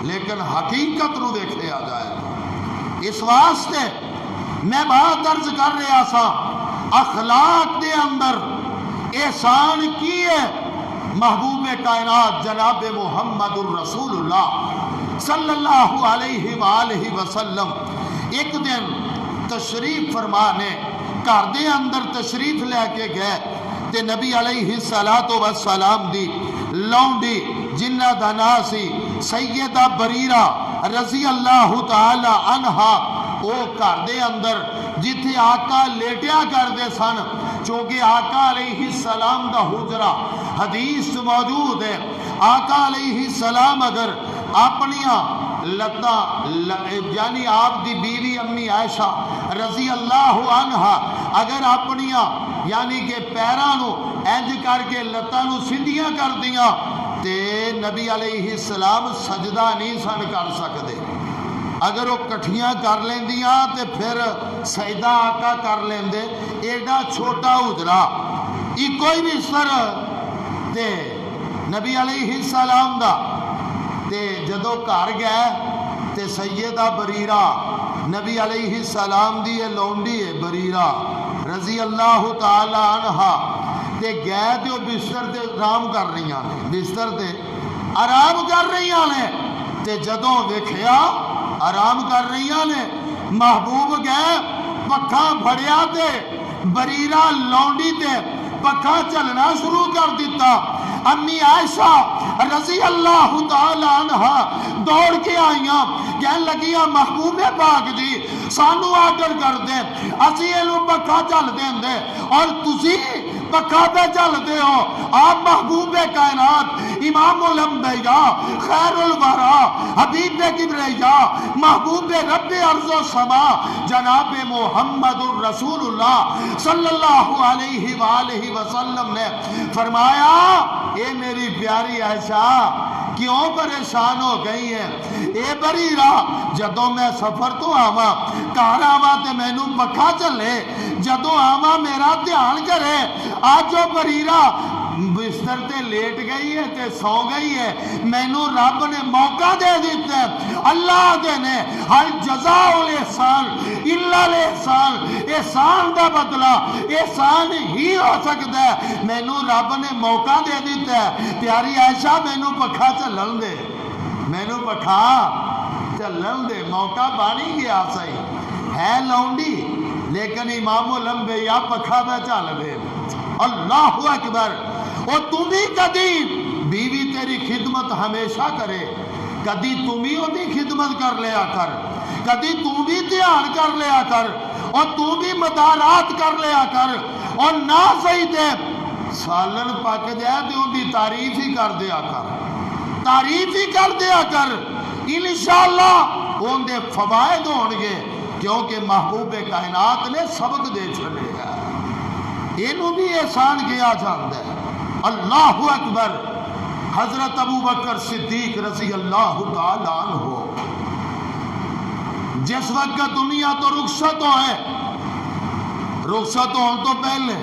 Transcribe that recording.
لیکن حقیقت نو دیکھیا جائے۔ اس واسطے میں بات عرض کر رہا سا، اخلاق دے اندر احسان کی ہے محبوب کائنات جناب محمد الرسول اللہ صلی اللہ علیہ وآلہ وسلم ایک دن تشریف فرمانے گھر دے اندر تشریف لے کے گئے تے نبی علیہ السلام دی لونڈی جنہ دا نام سی سیدہ بریرہ رضی اللہ تعالی عنہا، او گھر دے اندر جتھے آقا لیٹیا کردے سن، چونکہ آقا علیہ السلام دا حجرہ حدیث موجود ہے، آقا علیہ السلام اگر اپنیاں لتاں یعنی آپ دی بیوی امی عائشہ رضی اللہ عنہا اگر اپنیاں یعنی کہ پیرانو انج کر کے لتانو سیدھیاں کر دیاں تے نبی علیہ السلام سجدہ نہیں سن کر سکتے، اگر وہ کٹھیاں کر لیندیاں تے پھر سجدہ آقا کر لیندے، ایڈا چھوٹا حجرا کوئی بھی سر تے نبی علیہ السلام دا تے جدو گھر گئے تے سیدہ بریرہ نبی علیہ السلام دی لونڈی ہے بریرہ رضی اللہ تعالی عنہا تے گئے تے وہ بستر تے آرام کر رہی ہیں، بستر تے آرام کر رہی ہیں تے جدوں ویکھیا آرام کر رہی ہیں، محبوب گئے پکھا پھڑیا تے بریرہ لونڈی تے پکھا چلنا شروع کر دیتا۔ امی عائشہ رضی اللہ تعالی عنہا دوڑ کے آئیاں کہنے لگیاں محبوب پاک جی سانو آرڈر کر دیں اسی اینو پکھا چل دیں دے اور تسی پکھا پہ چل دے ہو، آپ محبوب کائنات امام الانبیاء خیر الورا حبیب کبریا محبوب رب ارض و سما جناب محمد الرسول اللہ صلی اللہ علیہ وآلہ وسلم نے فرمایا اے میری پیاری عائشہ کیوں پریشان ہو گئی ہے؟ اے بریرہ جدوں میں سفر تو آواں گھر آواں تے مینو پکھا چلے، جدوں آواں میرا دھیان کرے، آج جو بریرہ بستر تے لیٹ گئی ہے تے سو گئی ہے، مینو رب نے موقع دے دیتا ہے، اللہ دے نے ہر جزاء الاحسان الا الاحسان، احسان دا بدلہ احسان ہی ہو سکتا ہے، مینو رب نے موقع دے دیتا ہے، پیاری عائشہ مینو پکھا چلن دے، مینو پکھا چلن دے، موقع بانی گیا صحیح ہے لونڈی لیکن امام الانبیاء پکھا پہ چل دے، اللہ اکبر۔ اور تم بھی کدی بیوی تیری خدمت ہمیشہ کرے، کدی تم ہی وہ خدمت کر لیا کر، کدی تم بھی دھیان کر لیا کر اور تم بھی مدارات کر لیا کر، اور نہ صحیح دے سالن پک جائے تو ان کی تعریف ہی کر دیا کر، تعریف ہی کر دیا کر، انشاءاللہ ان دے فوائد ہون گے، کیونکہ محبوب کائنات نے سبق دے چھڑے گا، انہوں بھی احسان کیا جاتا ہے۔ اللہ اکبر۔ حضرت ابو بکر صدیق رضی اللہ تعالیٰ عنہ جس وقت دنیا تو رخصت ہو ہے، رخصت ہون تو پہلے